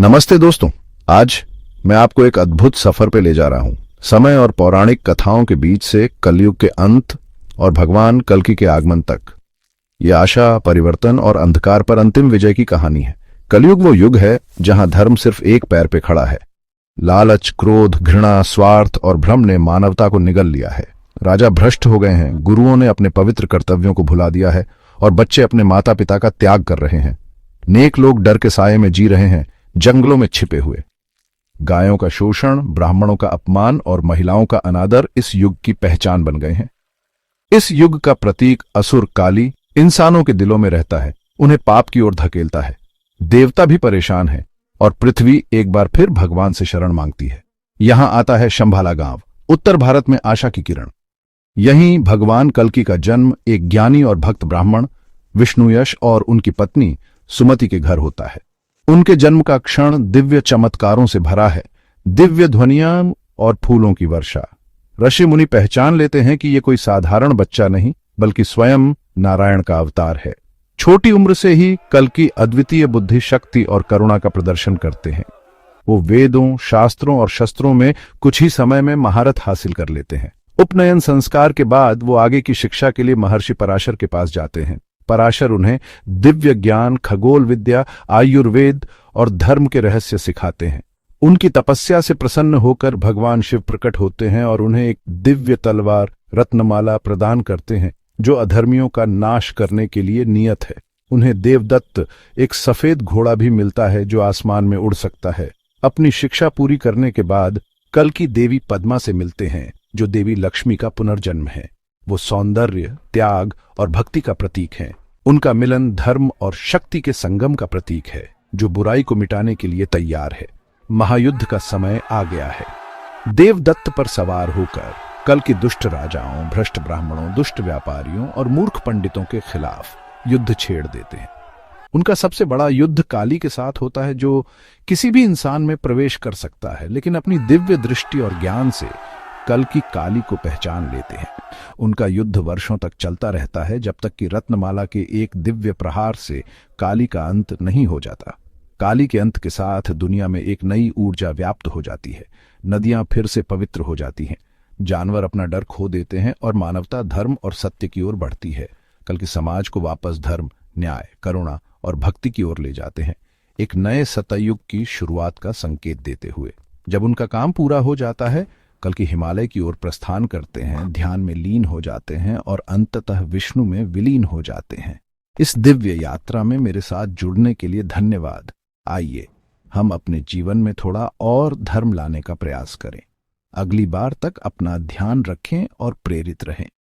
नमस्ते दोस्तों। आज मैं आपको एक अद्भुत सफर पे ले जा रहा हूं, समय और पौराणिक कथाओं के बीच से कलयुग के अंत और भगवान कल्कि के आगमन तक। यह आशा, परिवर्तन और अंधकार पर अंतिम विजय की कहानी है। कलयुग वो युग है जहां धर्म सिर्फ एक पैर पे खड़ा है। लालच, क्रोध, घृणा, स्वार्थ और भ्रम ने मानवता को निगल लिया है। राजा भ्रष्ट हो गए हैं, गुरुओं ने अपने पवित्र कर्तव्यों को भुला दिया है और बच्चे अपने माता पिता का त्याग कर रहे हैं। नेक लोग डर के साये में जी रहे हैं, जंगलों में छिपे हुए। गायों का शोषण, ब्राह्मणों का अपमान और महिलाओं का अनादर इस युग की पहचान बन गए हैं। इस युग का प्रतीक असुर काली इंसानों के दिलों में रहता है, उन्हें पाप की ओर धकेलता है। देवता भी परेशान है और पृथ्वी एक बार फिर भगवान से शरण मांगती है। यहां आता है शंभाला गांव, उत्तर भारत में आशा की किरण। यहीं भगवान कल्कि का जन्म एक ज्ञानी और भक्त ब्राह्मण विष्णुयश और उनकी पत्नी सुमति के घर होता है। उनके जन्म का क्षण दिव्य चमत्कारों से भरा है, दिव्य ध्वनियां और फूलों की वर्षा। ऋषि मुनि पहचान लेते हैं कि यह कोई साधारण बच्चा नहीं, बल्कि स्वयं नारायण का अवतार है। छोटी उम्र से ही कल्कि अद्वितीय बुद्धि, शक्ति और करुणा का प्रदर्शन करते हैं। वो वेदों, शास्त्रों और शस्त्रों में कुछ ही समय में महारत हासिल कर लेते हैं। उपनयन संस्कार के बाद वो आगे की शिक्षा के लिए महर्षि पराशर के पास जाते हैं। पराशर उन्हें दिव्य ज्ञान, खगोल विद्या, आयुर्वेद और धर्म के रहस्य सिखाते हैं। उनकी तपस्या से प्रसन्न होकर भगवान शिव प्रकट होते हैं और उन्हें एक दिव्य तलवार रत्नमाला प्रदान करते हैं, जो अधर्मियों का नाश करने के लिए नियत है। उन्हें देवदत्त एक सफेद घोड़ा भी मिलता है जो आसमान में उड़ सकता है। अपनी शिक्षा पूरी करने के बाद कल्कि देवी पद्मा से मिलते हैं, जो देवी लक्ष्मी का पुनर्जन्म है। वो सौंदर्य, त्याग और भक्ति का प्रतीक है। उनका मिलन धर्म और शक्ति के संगम का प्रतीक है, जो बुराई को मिटाने के लिए तैयार है। महायुद्ध का समय आ गया है। देवदत्त पर सवार होकर कल्कि दुष्ट राजाओं, भ्रष्ट ब्राह्मणों, दुष्ट व्यापारियों और मूर्ख पंडितों के खिलाफ युद्ध छेड़ देते हैं। उनका सबसे बड़ा युद्ध काली के साथ होता है, जो किसी भी इंसान में प्रवेश कर सकता है, लेकिन अपनी दिव्य दृष्टि और ज्ञान से कल्कि काली को पहचान लेते हैं। उनका युद्ध वर्षों तक चलता रहता है, जब तक कि रत्नमाला के एक दिव्य प्रहार से काली का अंत नहीं हो जाता। काली के अंत के साथ दुनिया में एक नई ऊर्जा व्याप्त हो जाती है। नदियां फिर से पवित्र हो जाती हैं, जानवर अपना डर खो देते हैं और मानवता धर्म और सत्य की ओर बढ़ती है। कल्कि समाज को वापस धर्म, न्याय, करुणा और भक्ति की ओर ले जाते हैं, एक नए सतयुग की शुरुआत का संकेत देते हुए। जब उनका काम पूरा हो जाता है, कल्कि हिमालय की ओर प्रस्थान करते हैं, ध्यान में लीन हो जाते हैं और अंततः विष्णु में विलीन हो जाते हैं। इस दिव्य यात्रा में मेरे साथ जुड़ने के लिए धन्यवाद। आइए हम अपने जीवन में थोड़ा और धर्म लाने का प्रयास करें। अगली बार तक अपना ध्यान रखें और प्रेरित रहें।